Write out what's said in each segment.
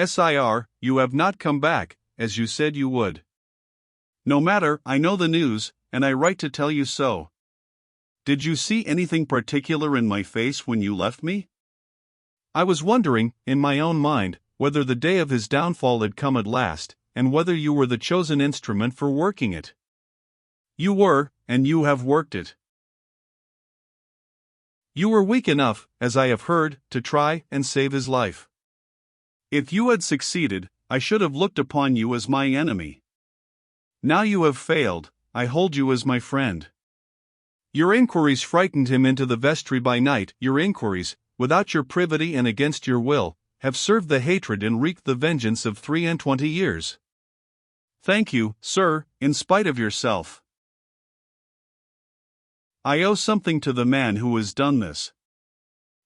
Sir, you have not come back, as you said you would. No matter, I know the news, and I write to tell you so. Did you see anything particular in my face when you left me? I was wondering, in my own mind, whether the day of his downfall had come at last, and whether you were the chosen instrument for working it. You were, and you have worked it. You were weak enough, as I have heard, to try and save his life. If you had succeeded, I should have looked upon you as my enemy. Now you have failed, I hold you as my friend. Your inquiries frightened him into the vestry by night. Your inquiries, without your privity and against your will, have served the hatred and wreaked the vengeance of 23 years. Thank you, sir, in spite of yourself. I owe something to the man who has done this.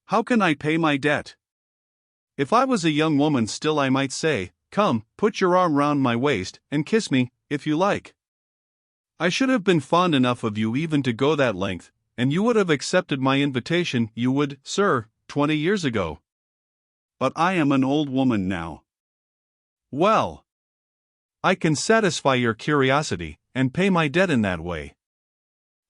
How can I pay my debt? If I was a young woman still, I might say, "Come, put your arm round my waist, and kiss me, if you like." I should have been fond enough of you even to go that length, and you would have accepted my invitation. You would, sir, 20 years ago. But I am an old woman now. Well, I can satisfy your curiosity, and pay my debt in that way.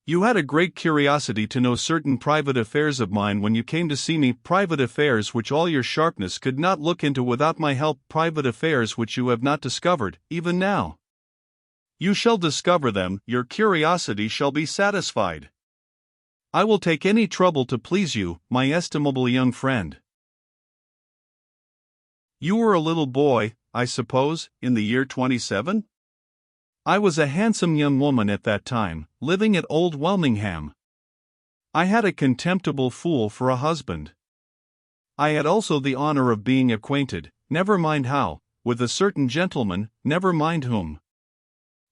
You had a great curiosity to know certain private affairs of mine when you came to see me, private affairs which all your sharpness could not look into without my help, private affairs which you have not discovered, even now. You shall discover them, your curiosity shall be satisfied. I will take any trouble to please you, my estimable young friend. You were a little boy, I suppose, in the year 27? I was a handsome young woman at that time, living at Old Welmingham. I had a contemptible fool for a husband. I had also the honor of being acquainted, never mind how, with a certain gentleman, never mind whom.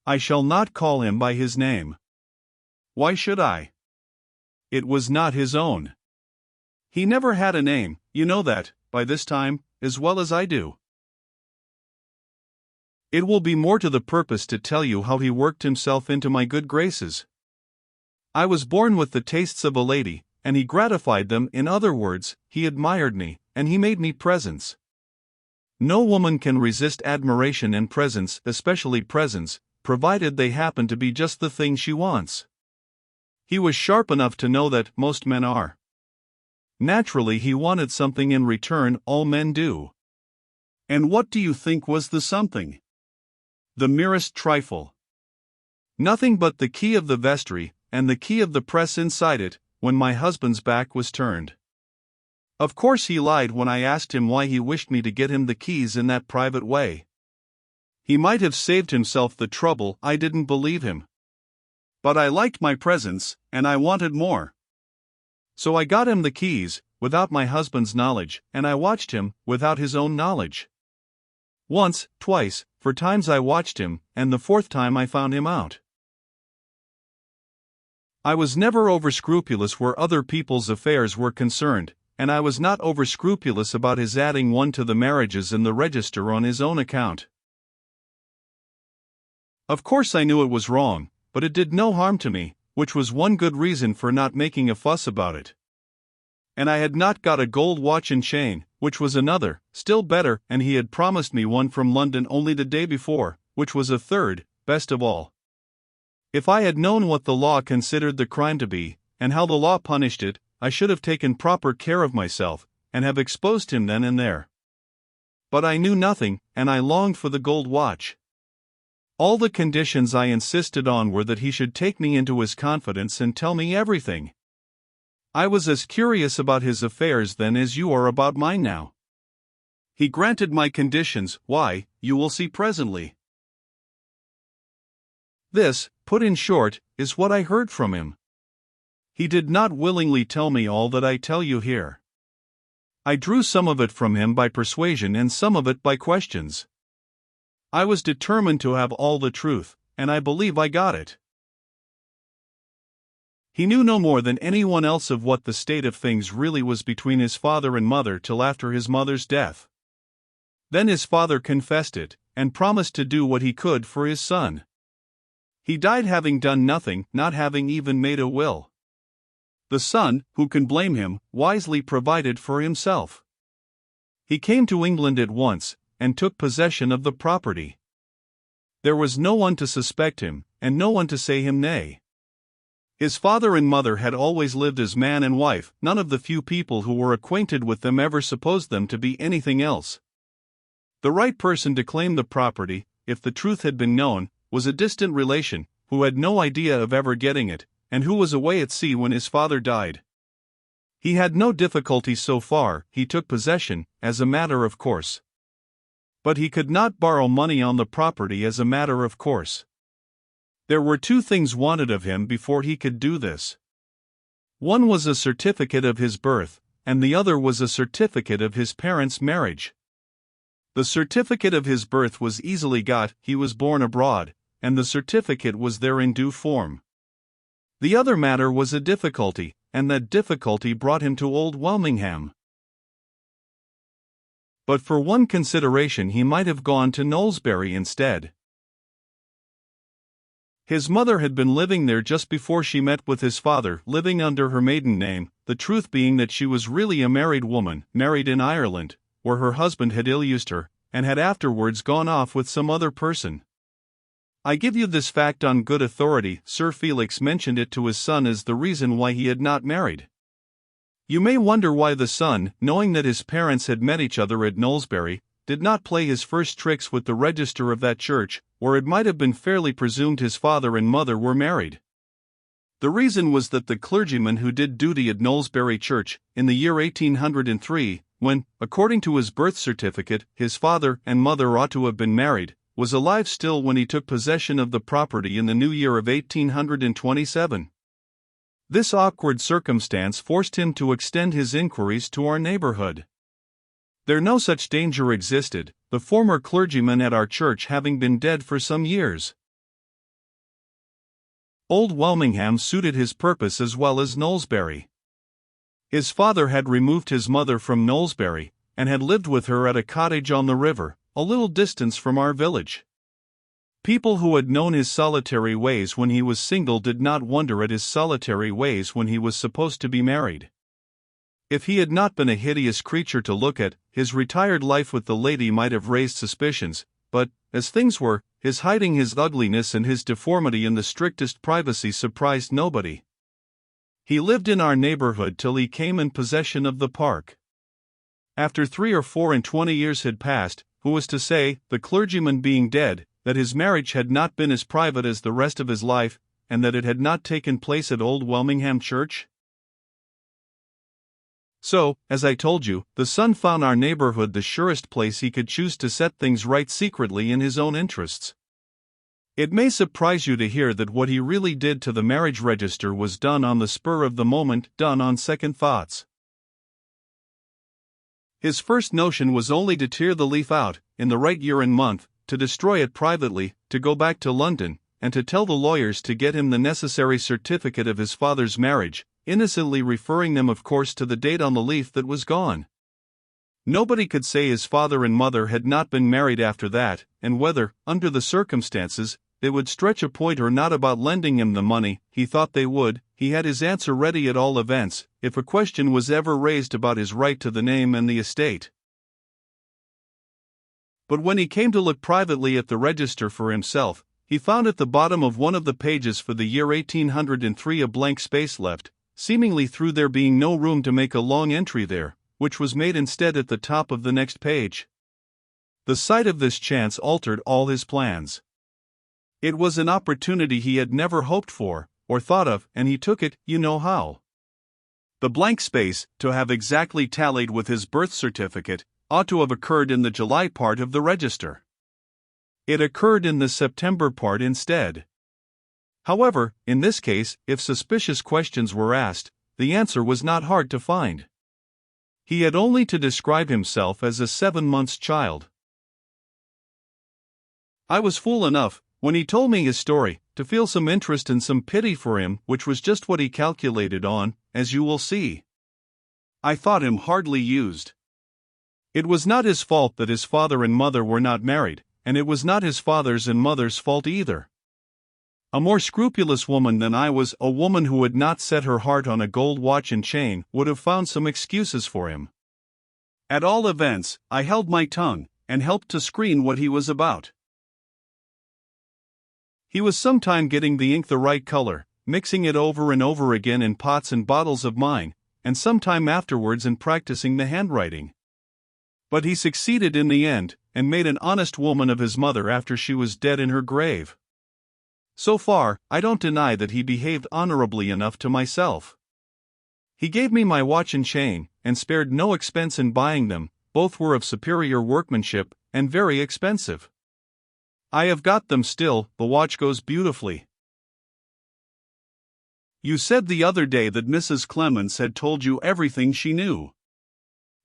I shall not call him by his name. Why should I? It was not his own. He never had a name, you know that, by this time, as well as I do. It will be more to the purpose to tell you how he worked himself into my good graces. I was born with the tastes of a lady, and he gratified them. In other words, he admired me, and he made me presents. No woman can resist admiration and presents, especially presents, provided they happen to be just the thing she wants. He was sharp enough to know that most men are. Naturally, he wanted something in return. All men do. And what do you think was the something? The merest trifle. Nothing but the key of the vestry, and the key of the press inside it, when my husband's back was turned. Of course he lied when I asked him why he wished me to get him the keys in that private way. He might have saved himself the trouble. I didn't believe him. But I liked my presents, and I wanted more. So I got him the keys, without my husband's knowledge, and I watched him, without his own knowledge. Once, twice, 4 times I watched him, and the 4th time I found him out. I was never over-scrupulous where other people's affairs were concerned, and I was not over-scrupulous about his adding one to the marriages in the register on his own account. Of course I knew it was wrong, but it did no harm to me, which was one good reason for not making a fuss about it. And I had not got a gold watch and chain, which was another, still better, and he had promised me one from London only the day before, which was a third, best of all. If I had known what the law considered the crime to be, and how the law punished it, I should have taken proper care of myself, and have exposed him then and there. But I knew nothing, and I longed for the gold watch. All the conditions I insisted on were that he should take me into his confidence and tell me everything. I was as curious about his affairs then as you are about mine now. He granted my conditions. Why, you will see presently. This, put in short, is what I heard from him. He did not willingly tell me all that I tell you here. I drew some of it from him by persuasion and some of it by questions. I was determined to have all the truth, and I believe I got it. He knew no more than anyone else of what the state of things really was between his father and mother till after his mother's death. Then his father confessed it, and promised to do what he could for his son. He died having done nothing, not having even made a will. The son, who can blame him, wisely provided for himself. He came to England at once, and took possession of the property. There was no one to suspect him, and no one to say him nay. His father and mother had always lived as man and wife. None of the few people who were acquainted with them ever supposed them to be anything else. The right person to claim the property, if the truth had been known, was a distant relation, who had no idea of ever getting it, and who was away at sea when his father died. He had no difficulty so far, he took possession, as a matter of course. But he could not borrow money on the property as a matter of course. There were two things wanted of him before he could do this. One was a certificate of his birth, and the other was a certificate of his parents' marriage. The certificate of his birth was easily got, he was born abroad, and the certificate was there in due form. The other matter was a difficulty, and that difficulty brought him to Old Wilmingham. But for one consideration he might have gone to Knowlesbury instead. His mother had been living there just before she met with his father, living under her maiden name, the truth being that she was really a married woman, married in Ireland, where her husband had ill-used her, and had afterwards gone off with some other person. I give you this fact on good authority. Sir Felix mentioned it to his son as the reason why he had not married. You may wonder why the son, knowing that his parents had met each other at Knowlesbury, did not play his first tricks with the register of that church, where it might have been fairly presumed his father and mother were married. The reason was that the clergyman who did duty at Knowlesbury Church, in the year 1803, when, according to his birth certificate, his father and mother ought to have been married, was alive still when he took possession of the property in the new year of 1827. This awkward circumstance forced him to extend his inquiries to our neighborhood. There no such danger existed, the former clergyman at our church having been dead for some years. Old Wilmingham suited his purpose as well as Knowlesbury. His father had removed his mother from Knowlesbury, and had lived with her at a cottage on the river, a little distance from our village. People who had known his solitary ways when he was single did not wonder at his solitary ways when he was supposed to be married. If he had not been a hideous creature to look at, his retired life with the lady might have raised suspicions, but, as things were, his hiding his ugliness and his deformity in the strictest privacy surprised nobody. He lived in our neighborhood till he came in possession of the park. After 23 years had passed, who was to say, the clergyman being dead, that his marriage had not been as private as the rest of his life, and that it had not taken place at Old Wilmingham Church? So, as I told you, the son found our neighborhood the surest place he could choose to set things right secretly in his own interests. It may surprise you to hear that what he really did to the marriage register was done on the spur of the moment, done on second thoughts. His first notion was only to tear the leaf out, in the right year and month, to destroy it privately, to go back to London, and to tell the lawyers to get him the necessary certificate of his father's marriage, innocently referring them of course to the date on the leaf that was gone. Nobody could say his father and mother had not been married after that, and whether, under the circumstances, they would stretch a point or not about lending him the money. He thought they would. He had his answer ready at all events, if a question was ever raised about his right to the name and the estate. But when he came to look privately at the register for himself, he found at the bottom of one of the pages for the year 1803 a blank space left, seemingly through there being no room to make a long entry there, which was made instead at the top of the next page. The sight of this chance altered all his plans. It was an opportunity he had never hoped for, or thought of, and he took it, you know how. The blank space, to have exactly tallied with his birth certificate, ought to have occurred in the July part of the register. It occurred in the September part instead. However, in this case, if suspicious questions were asked, the answer was not hard to find. He had only to describe himself as a 7 months' child. I was fool enough, when he told me his story, to feel some interest and some pity for him, which was just what he calculated on, as you will see. I thought him hardly used. It was not his fault that his father and mother were not married, and it was not his father's and mother's fault either. A more scrupulous woman than I was, a woman who had not set her heart on a gold watch and chain, would have found some excuses for him. At all events, I held my tongue, and helped to screen what he was about. He was sometime getting the ink the right color, mixing it over and over again in pots and bottles of mine, and sometime afterwards in practicing the handwriting. But he succeeded in the end, and made an honest woman of his mother after she was dead in her grave. So far, I don't deny that he behaved honorably enough to myself. He gave me my watch and chain, and spared no expense in buying them. Both were of superior workmanship, and very expensive. I have got them still. The watch goes beautifully. You said the other day that Mrs. Clemens had told you everything she knew.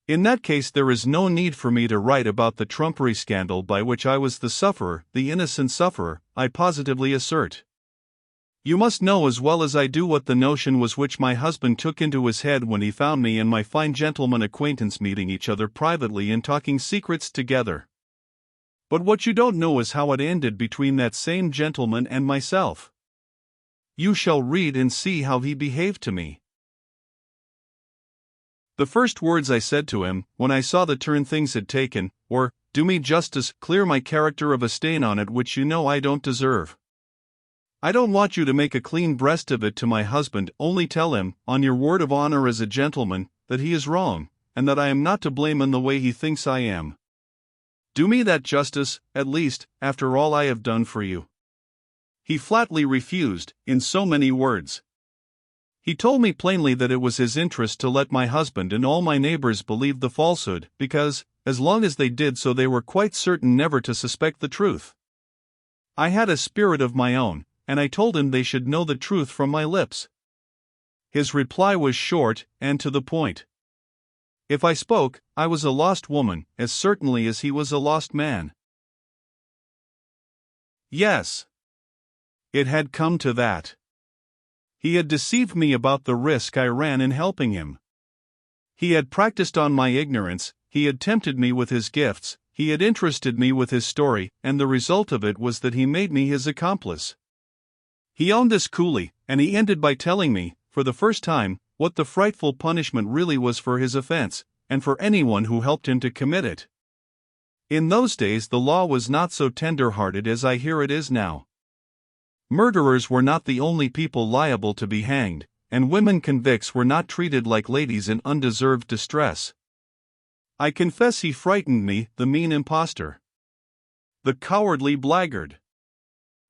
In that case, there is no need for me to write about the trumpery scandal by which I was the sufferer, the innocent sufferer, I positively assert. You must know as well as I do what the notion was which my husband took into his head when he found me and my fine gentleman acquaintance meeting each other privately and talking secrets together. But what you don't know is how it ended between that same gentleman and myself. You shall read and see how he behaved to me. The first words I said to him, when I saw the turn things had taken, were, "Do me justice, clear my character of a stain on it which you know I don't deserve. I don't want you to make a clean breast of it to my husband, only tell him, on your word of honor as a gentleman, that he is wrong, and that I am not to blame in the way he thinks I am. Do me that justice, at least, after all I have done for you." He flatly refused, in so many words. He told me plainly that it was his interest to let my husband and all my neighbors believe the falsehood, because, as long as they did so, they were quite certain never to suspect the truth. I had a spirit of my own, and I told him they should know the truth from my lips. His reply was short, and to the point. If I spoke, I was a lost woman, as certainly as he was a lost man. Yes. It had come to that. He had deceived me about the risk I ran in helping him. He had practiced on my ignorance, he had tempted me with his gifts, he had interested me with his story, and the result of it was that he made me his accomplice. He owned this coolly, and he ended by telling me, for the first time, what the frightful punishment really was for his offense, and for anyone who helped him to commit it. In those days the law was not so tender-hearted as I hear it is now. Murderers were not the only people liable to be hanged, and women convicts were not treated like ladies in undeserved distress. I confess he frightened me, the mean impostor. The cowardly blackguard.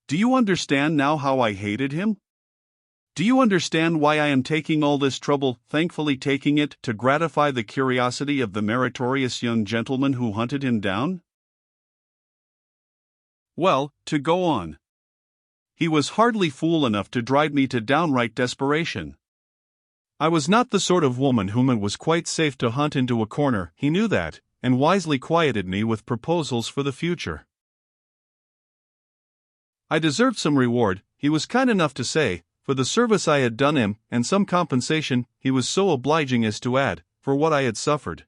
Do you understand now how I hated him? Do you understand why I am taking all this trouble, thankfully taking it, to gratify the curiosity of the meritorious young gentleman who hunted him down? Well, to go on. He was hardly fool enough to drive me to downright desperation. I was not the sort of woman whom it was quite safe to hunt into a corner, he knew that, and wisely quieted me with proposals for the future. I deserved some reward, he was kind enough to say, for the service I had done him, and some compensation, he was so obliging as to add, for what I had suffered.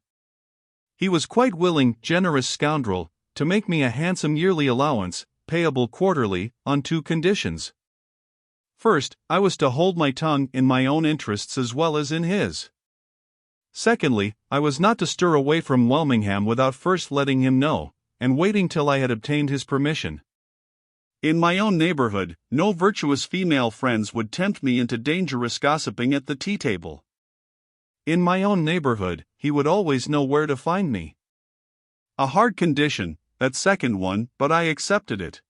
He was quite willing, generous scoundrel, to make me a handsome yearly allowance, payable quarterly, on 2 conditions. First, I was to hold my tongue in my own interests as well as in his. Secondly, I was not to stir away from Welmingham without first letting him know, and waiting till I had obtained his permission. In my own neighborhood, no virtuous female friends would tempt me into dangerous gossiping at the tea-table. In my own neighborhood, he would always know where to find me. A hard condition, that second one, but I accepted it.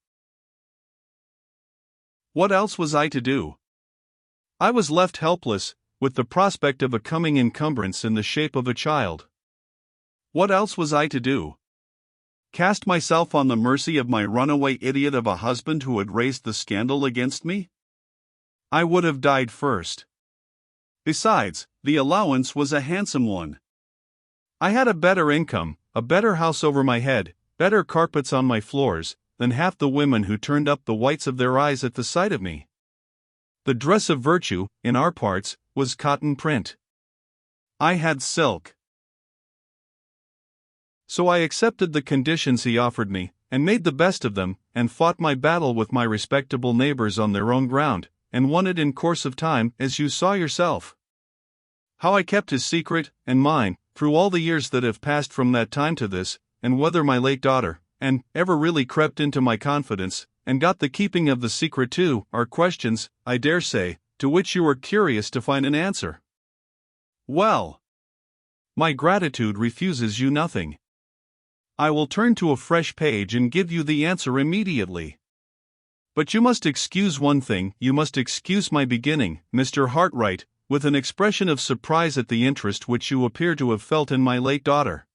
What else was I to do? I was left helpless, with the prospect of a coming encumbrance in the shape of a child. What else was I to do? Cast myself on the mercy of my runaway idiot of a husband who had raised the scandal against me? I would have died first. Besides, the allowance was a handsome one. I had a better income, a better house over my head, better carpets on my floors, than half the women who turned up the whites of their eyes at the sight of me. The dress of virtue, in our parts, was cotton print. I had silk. So I accepted the conditions he offered me, and made the best of them, and fought my battle with my respectable neighbors on their own ground, and won it in course of time, as you saw yourself. How I kept his secret, and mine, through all the years that have passed from that time to this, and whether my late daughter, and ever really crept into my confidence, and got the keeping of the secret too, are questions, I dare say, to which you are curious to find an answer. Well, my gratitude refuses you nothing. I will turn to a fresh page and give you the answer immediately. But you must excuse one thing, you must excuse my beginning, Mr. Hartright, with an expression of surprise at the interest which you appear to have felt in my late daughter.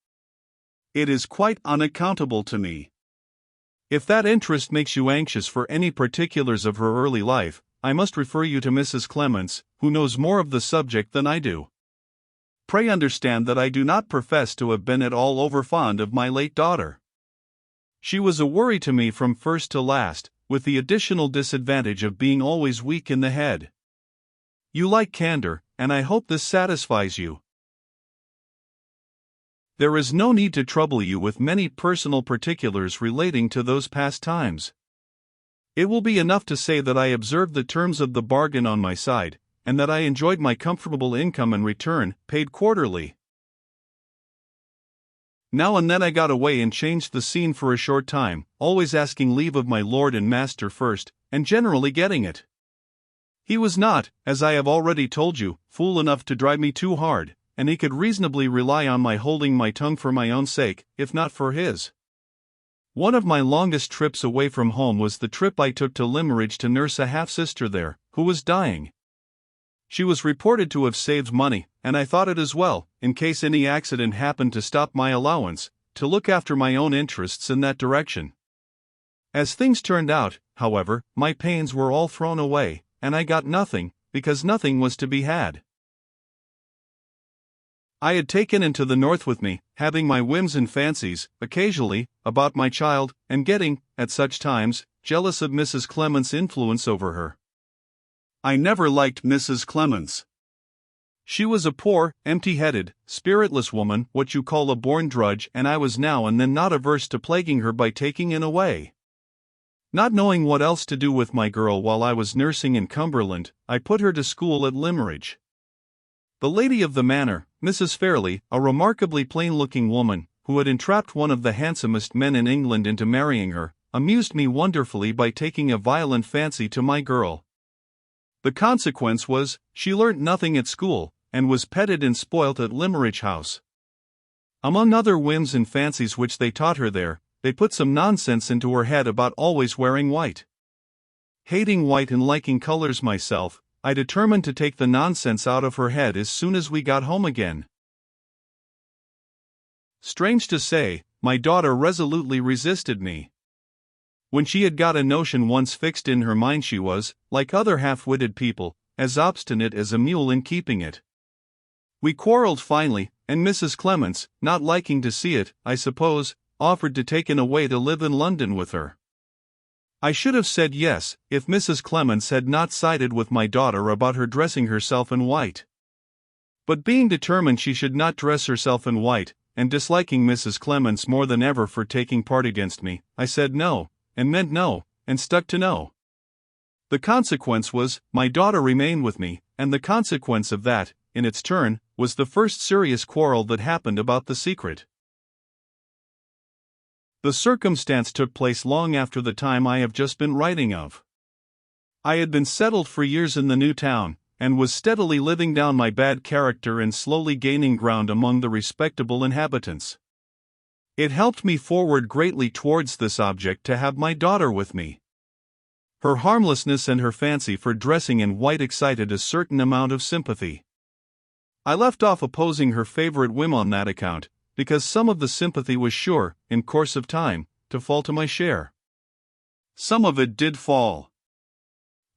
It is quite unaccountable to me. If that interest makes you anxious for any particulars of her early life, I must refer you to Mrs. Clements, who knows more of the subject than I do. Pray understand that I do not profess to have been at all over-fond of my late daughter. She was a worry to me from first to last, with the additional disadvantage of being always weak in the head. You like candor, and I hope this satisfies you. There is no need to trouble you with many personal particulars relating to those past times. It will be enough to say that I observed the terms of the bargain on my side, and that I enjoyed my comfortable income in return, paid quarterly. Now and then I got away and changed the scene for a short time, always asking leave of my lord and master first, and generally getting it. He was not, as I have already told you, fool enough to drive me too hard, and he could reasonably rely on my holding my tongue for my own sake, if not for his. One of my longest trips away from home was the trip I took to Limmeridge to nurse a half-sister there, who was dying. She was reported to have saved money, and I thought it as well, in case any accident happened to stop my allowance, to look after my own interests in that direction. As things turned out, however, my pains were all thrown away, and I got nothing, because nothing was to be had. I had taken into the north with me, having my whims and fancies, occasionally, about my child, and getting, at such times, jealous of Mrs. Clements' influence over her. I never liked Mrs. Clements. She was a poor, empty-headed, spiritless woman, what you call a born drudge, and I was now and then not averse to plaguing her by taking in away. Not knowing what else to do with my girl while I was nursing in Cumberland, I put her to school at Limmeridge. The lady of the manor, Mrs. Fairley, a remarkably plain-looking woman, who had entrapped one of the handsomest men in England into marrying her, amused me wonderfully by taking a violent fancy to my girl. The consequence was, she learnt nothing at school, and was petted and spoilt at Limmeridge House. Among other whims and fancies which they taught her there, they put some nonsense into her head about always wearing white. Hating white and liking colors myself, I determined to take the nonsense out of her head as soon as we got home again. Strange to say, my daughter resolutely resisted me. When she had got a notion once fixed in her mind, she was, like other half-witted people, as obstinate as a mule in keeping it. We quarreled finally, and Mrs. Clements, not liking to see it, I suppose, offered to take in away to live in London with her. I should have said yes, if Mrs. Clements had not sided with my daughter about her dressing herself in white. But being determined she should not dress herself in white, and disliking Mrs. Clements more than ever for taking part against me, I said no, and meant no, and stuck to no. The consequence was, my daughter remained with me, and the consequence of that, in its turn, was the first serious quarrel that happened about the secret. The circumstance took place long after the time I have just been writing of. I had been settled for years in the new town, and was steadily living down my bad character and slowly gaining ground among the respectable inhabitants. It helped me forward greatly towards this object to have my daughter with me. Her harmlessness and her fancy for dressing in white excited a certain amount of sympathy. I left off opposing her favorite whim on that account, because some of the sympathy was sure, in course of time, to fall to my share. Some of it did fall.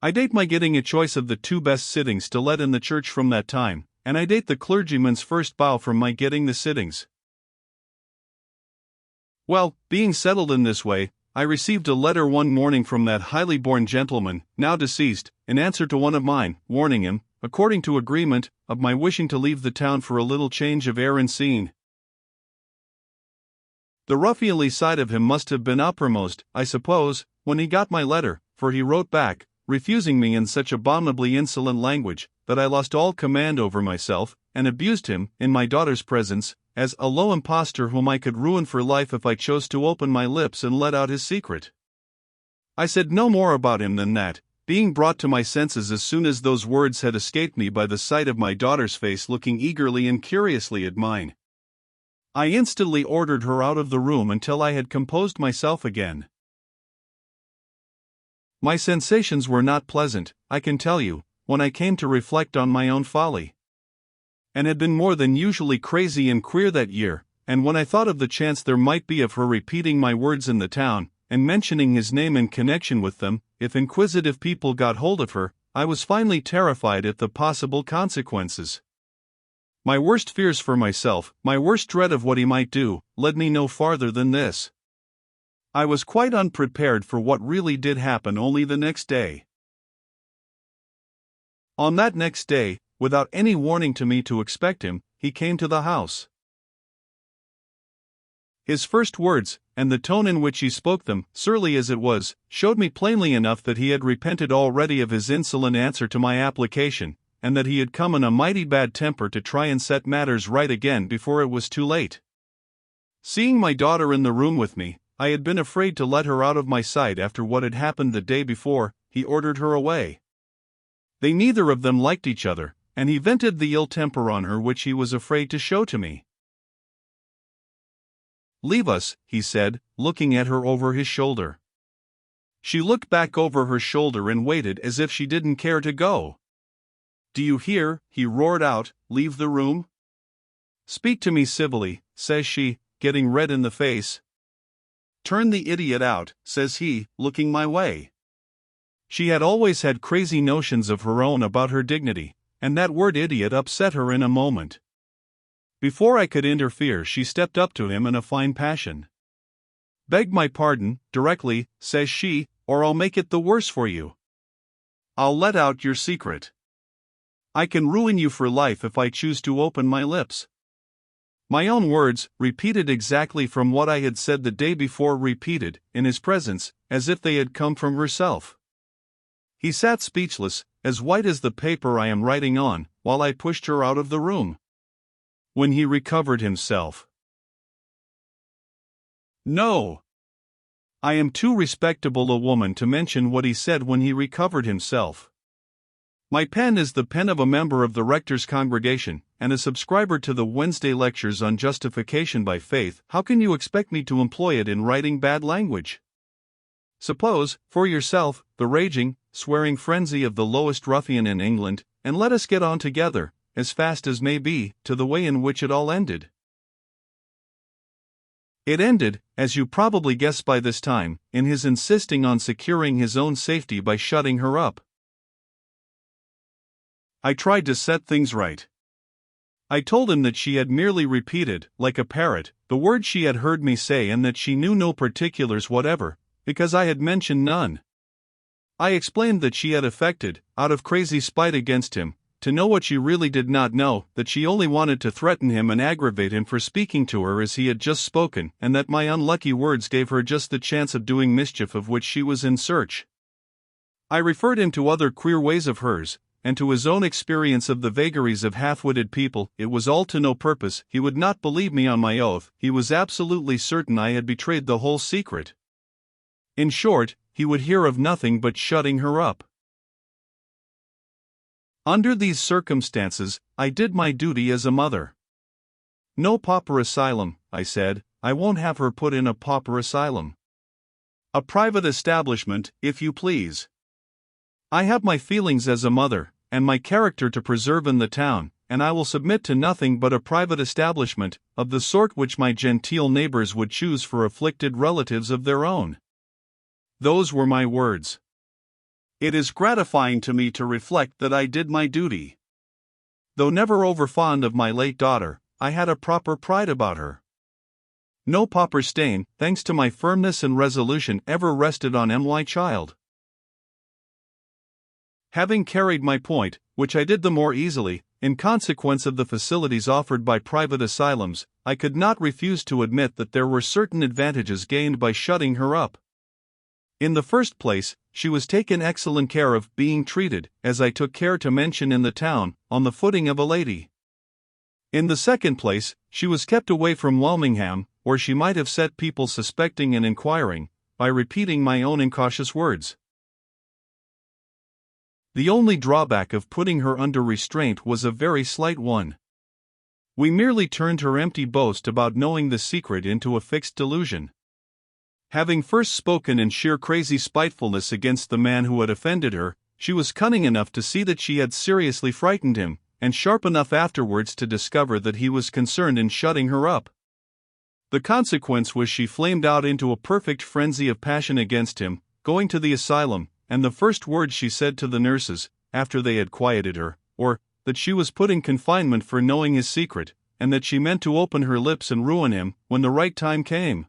I date my getting a choice of the 2 best sittings to let in the church from that time, and I date the clergyman's first bow from my getting the sittings. Well, being settled in this way, I received a letter one morning from that highly born gentleman, now deceased, in answer to one of mine, warning him, according to agreement, of my wishing to leave the town for a little change of air and scene. The ruffianly side of him must have been uppermost, I suppose, when he got my letter, for he wrote back, refusing me in such abominably insolent language, that I lost all command over myself, and abused him, in my daughter's presence, as a low impostor whom I could ruin for life if I chose to open my lips and let out his secret. I said no more about him than that, being brought to my senses as soon as those words had escaped me by the sight of my daughter's face looking eagerly and curiously at mine. I instantly ordered her out of the room until I had composed myself again. My sensations were not pleasant, I can tell you, when I came to reflect on my own folly, and had been more than usually crazy and queer that year, and when I thought of the chance there might be of her repeating my words in the town, and mentioning his name in connection with them, if inquisitive people got hold of her, I was finally terrified at the possible consequences. My worst fears for myself, my worst dread of what he might do, led me no farther than this. I was quite unprepared for what really did happen only the next day. On that next day, without any warning to me to expect him, he came to the house. His first words, and the tone in which he spoke them, surly as it was, showed me plainly enough that he had repented already of his insolent answer to my application, and that he had come in a mighty bad temper to try and set matters right again before it was too late. Seeing my daughter in the room with me, I had been afraid to let her out of my sight after what had happened the day before. He ordered her away. They neither of them liked each other, and he vented the ill temper on her which he was afraid to show to me. "Leave us," he said, looking at her over his shoulder. She looked back over her shoulder and waited as if she didn't care to go. "Do you hear?" he roared out, "leave the room?" "Speak to me civilly," says she, getting red in the face. "Turn the idiot out," says he, looking my way. She had always had crazy notions of her own about her dignity, and that word idiot upset her in a moment. Before I could interfere, she stepped up to him in a fine passion. "Beg my pardon, directly," says she, "or I'll make it the worse for you. I'll let out your secret. I can ruin you for life if I choose to open my lips." My own words, repeated exactly from what I had said the day before, repeated, in his presence, as if they had come from herself. He sat speechless, as white as the paper I am writing on, while I pushed her out of the room. When he recovered himself. No. I am too respectable a woman to mention what he said when he recovered himself. My pen is the pen of a member of the rector's congregation, and a subscriber to the Wednesday lectures on justification by faith. How can you expect me to employ it in writing bad language? Suppose, for yourself, the raging, swearing frenzy of the lowest ruffian in England, and let us get on together, as fast as may be, to the way in which it all ended. It ended, as you probably guess by this time, in his insisting on securing his own safety by shutting her up. I tried to set things right. I told him that she had merely repeated, like a parrot, the words she had heard me say, and that she knew no particulars whatever, because I had mentioned none. I explained that she had affected, out of crazy spite against him, to know what she really did not know, that she only wanted to threaten him and aggravate him for speaking to her as he had just spoken, and that my unlucky words gave her just the chance of doing mischief of which she was in search. I referred him to other queer ways of hers, and to his own experience of the vagaries of half-witted people. It was all to no purpose. He would not believe me on my oath. He was absolutely certain I had betrayed the whole secret. In short, he would hear of nothing but shutting her up. Under these circumstances, I did my duty as a mother. "No pauper asylum," I said. "I won't have her put in a pauper asylum. A private establishment, if you please. I have my feelings as a mother, and my character to preserve in the town, and I will submit to nothing but a private establishment, of the sort which my genteel neighbors would choose for afflicted relatives of their own." Those were my words. It is gratifying to me to reflect that I did my duty. Though never over fond of my late daughter, I had a proper pride about her. No pauper stain, thanks to my firmness and resolution, ever rested on my child. Having carried my point, which I did the more easily, in consequence of the facilities offered by private asylums, I could not refuse to admit that there were certain advantages gained by shutting her up. In the first place, she was taken excellent care of, being treated, as I took care to mention in the town, on the footing of a lady. In the second place, she was kept away from Walmingham, where she might have set people suspecting and inquiring, by repeating my own incautious words. The only drawback of putting her under restraint was a very slight one. We merely turned her empty boast about knowing the secret into a fixed delusion. Having first spoken in sheer crazy spitefulness against the man who had offended her, she was cunning enough to see that she had seriously frightened him, and sharp enough afterwards to discover that he was concerned in shutting her up. The consequence was she flamed out into a perfect frenzy of passion against him, going to the asylum, and the first words she said to the nurses, after they had quieted her, were, that she was put in confinement for knowing his secret, and that she meant to open her lips and ruin him, when the right time came.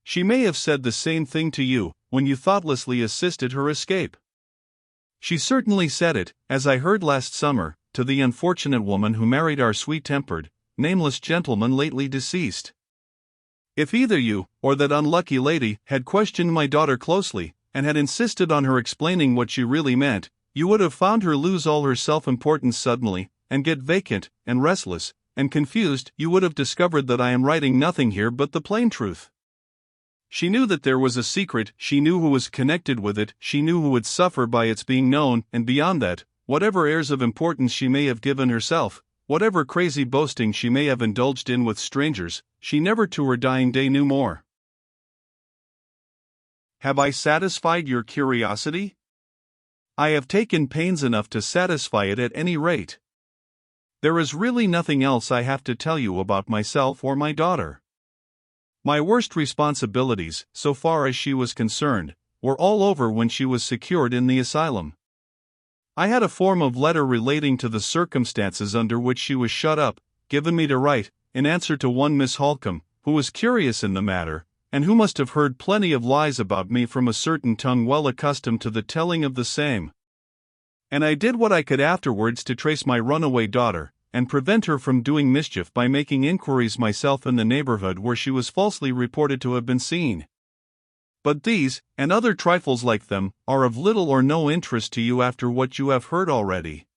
She may have said the same thing to you, when you thoughtlessly assisted her escape. She certainly said it, as I heard last summer, to the unfortunate woman who married our sweet-tempered, nameless gentleman lately deceased. If either you, or that unlucky lady, had questioned my daughter closely, and had insisted on her explaining what she really meant, you would have found her lose all her self-importance suddenly, and get vacant, and restless, and confused. You would have discovered that I am writing nothing here but the plain truth. She knew that there was a secret, she knew who was connected with it, she knew who would suffer by its being known, and beyond that, whatever airs of importance she may have given herself, whatever crazy boasting she may have indulged in with strangers, she never to her dying day knew more. Have I satisfied your curiosity? I have taken pains enough to satisfy it at any rate. There is really nothing else I have to tell you about myself or my daughter. My worst responsibilities, so far as she was concerned, were all over when she was secured in the asylum. I had a form of letter relating to the circumstances under which she was shut up, given me to write, in answer to one Miss Holcombe, who was curious in the matter, and who must have heard plenty of lies about me from a certain tongue well accustomed to the telling of the same. And I did what I could afterwards to trace my runaway daughter, and prevent her from doing mischief by making inquiries myself in the neighborhood where she was falsely reported to have been seen. But these, and other trifles like them, are of little or no interest to you after what you have heard already.